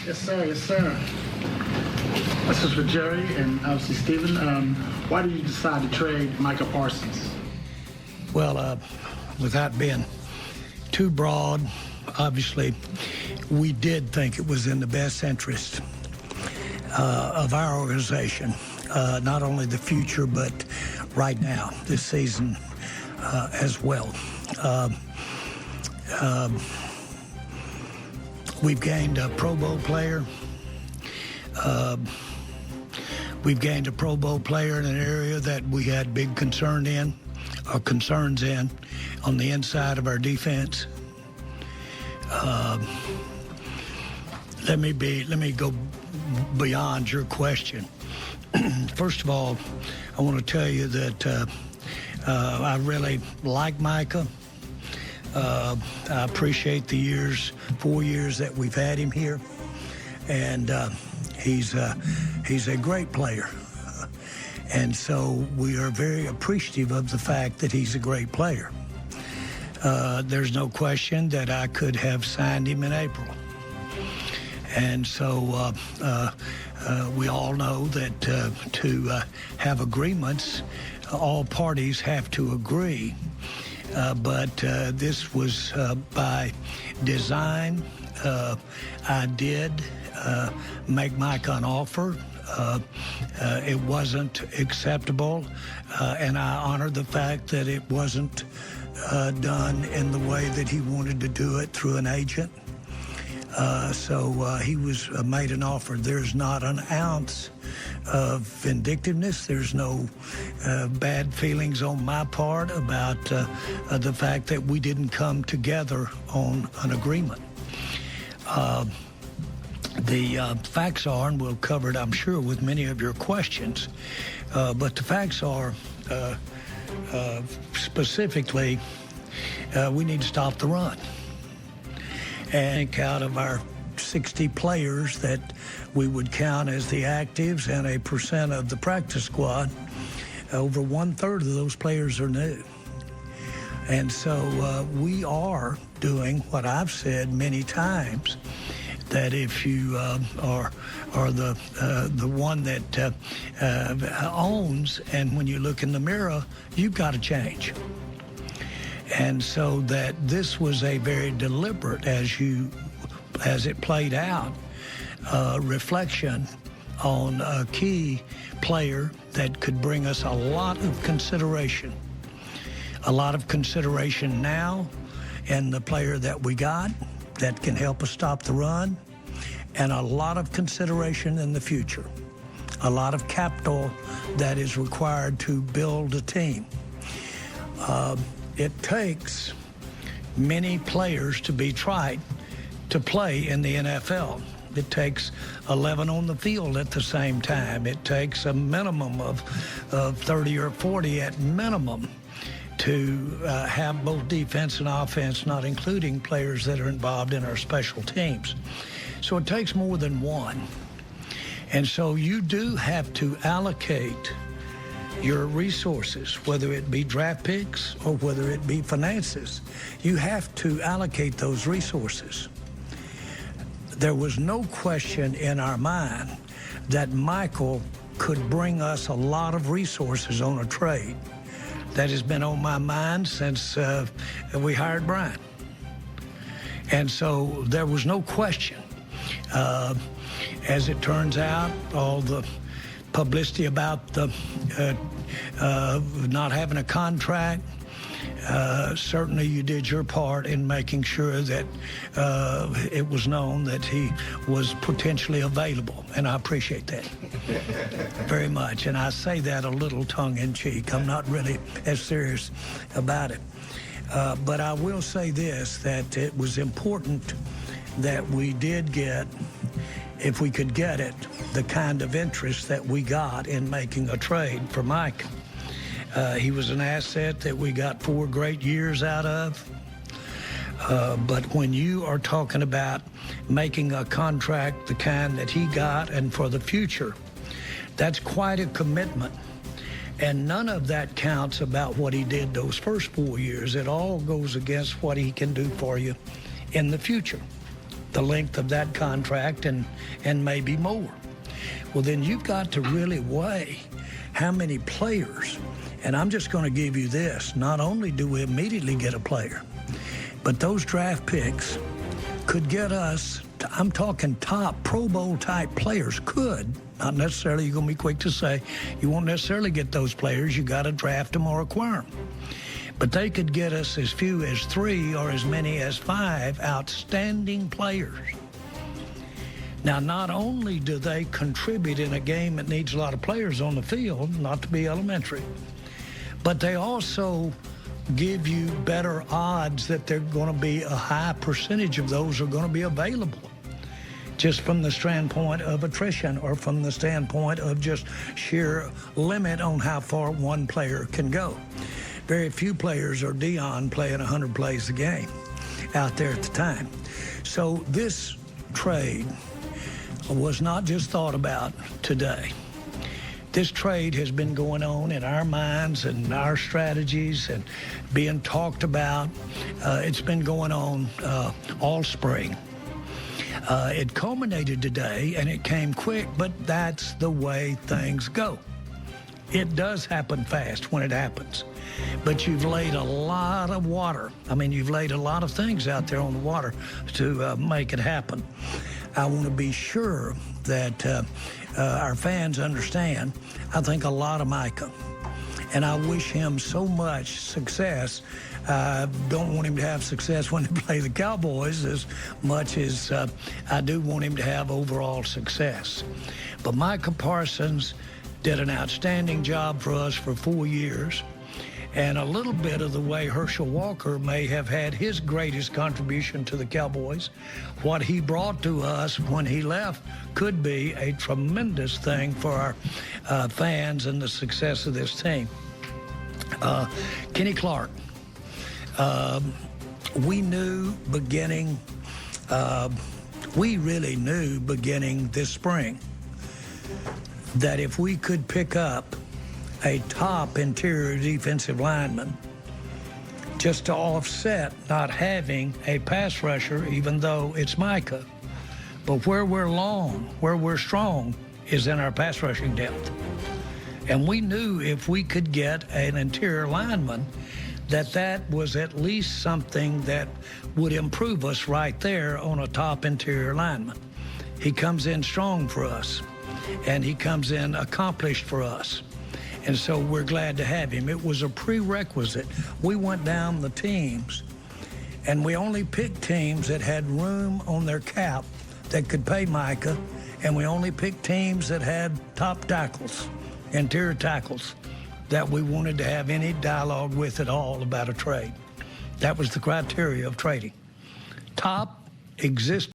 Yes, sir. Yes, sir. This is for Jerry and obviously Stephen. Why did you decide to trade Micah Parsons? Well, without being too broad, obviously, we did think it was in the best interest of our organization, not only the future, but right now, this season as well. We've gained a Pro Bowl player. We've gained a Pro Bowl player in an area that we had big concerns in on the inside of our defense. Let me go beyond your question. First of all, I want to tell you that I really like Micah. I appreciate the 4 years that we've had him here, and he's a great player. And so we are very appreciative of the fact that he's a great player. There's no question that I could have signed him in April. And so we all know that to have agreements, all parties have to agree. But this was by design. I did make Micah an offer. It wasn't acceptable, and I honor the fact that it wasn't done in the way that he wanted to do it through an agent. So he was made an offer. There's not an ounce of vindictiveness. There's no bad feelings on my part about the fact that we didn't come together on an agreement. The facts are, and we'll cover it, I'm sure, with many of your questions, but the facts are specifically we need to stop the run. And out of our 60 players that we would count as the actives and a percent of the practice squad, over 1/3 of those players are new. And so we are doing what I've said many times, that if you are the one that owns, and when you look in the mirror, you've got to change. And so that this was a very deliberate, as it played out, reflection on a key player that could bring us a lot of consideration. A lot of consideration now in the player that we got that can help us stop the run, and a lot of consideration in the future. A lot of capital that is required to build a team. It takes many players to be tried to play in the NFL. It takes 11 on the field at the same time. It takes a minimum of 30 or 40 at minimum to have both defense and offense, not including players that are involved in our special teams. So it takes more than one. And so you do have to allocate your resources, whether it be draft picks or whether it be finances. You have to allocate those resources. There was no question in our mind that Michael could bring us a lot of resources on a trade. That has been on my mind since we hired Brian. And so there was no question. As it turns out, all the publicity about the not having a contract, certainly you did your part in making sure that it was known that he was potentially available, and I appreciate that very much. And I say that a little tongue-in-cheek. I'm not really as serious about it. But I will say this, that it was important that we did get, if we could get it, the kind of interest that we got in making a trade for Mike. He was an asset that we got 4 great years out of. But when you are talking about making a contract the kind that he got and for the future, that's quite a commitment. And none of that counts about what he did those first 4 years. It all goes against what he can do for you in the future. the length of that contract and maybe more. Well, then you've got to really weigh how many players. And I'm just going to give you this. Not only do we immediately get a player, but those draft picks could get us, I'm talking top Pro Bowl type players, could. Not necessarily, you're going to be quick to say, you won't necessarily get those players. You got to draft them or acquire them. But they could get us as few as 3 or as many as 5 outstanding players. Now, not only do they contribute in a game that needs a lot of players on the field, not to be elementary, but they also give you better odds that they're going to be a high percentage of those are going to be available, just from the standpoint of attrition or from the standpoint of just sheer limit on how far one player can go. Very few players are Dion playing 100 plays a game out there at the time. So this trade was not just thought about today. This trade has been going on in our minds and our strategies and being talked about. It's been going on all spring. It culminated today, and it came quick, but that's the way things go. It does happen fast when it happens, but you've laid a lot of water. I mean, you've laid a lot of things out there on the water to make it happen. I want to be sure that our fans understand. I think a lot of Micah, and I wish him so much success. I don't want him to have success when they play the Cowboys as much as I do want him to have overall success. But Micah Parsons did an outstanding job for us for 4 years. And a little bit of the way Herschel Walker may have had his greatest contribution to the Cowboys, what he brought to us when he left could be a tremendous thing for our fans and the success of this team. Kenny Clark, we really knew beginning this spring that if we could pick up a top interior defensive lineman just to offset not having a pass rusher, even though it's Micah. But where we're long, where we're strong, is in our pass rushing depth. And we knew if we could get an interior lineman, that was at least something that would improve us right there on a top interior lineman. He comes in strong for us, and he comes in accomplished for us. And so we're glad to have him. It was a prerequisite. We went down the teams, and we only picked teams that had room on their cap that could pay Micah, and we only picked teams that had top tackles, interior tackles, that we wanted to have any dialogue with at all about a trade. That was the criteria of trading. Top existing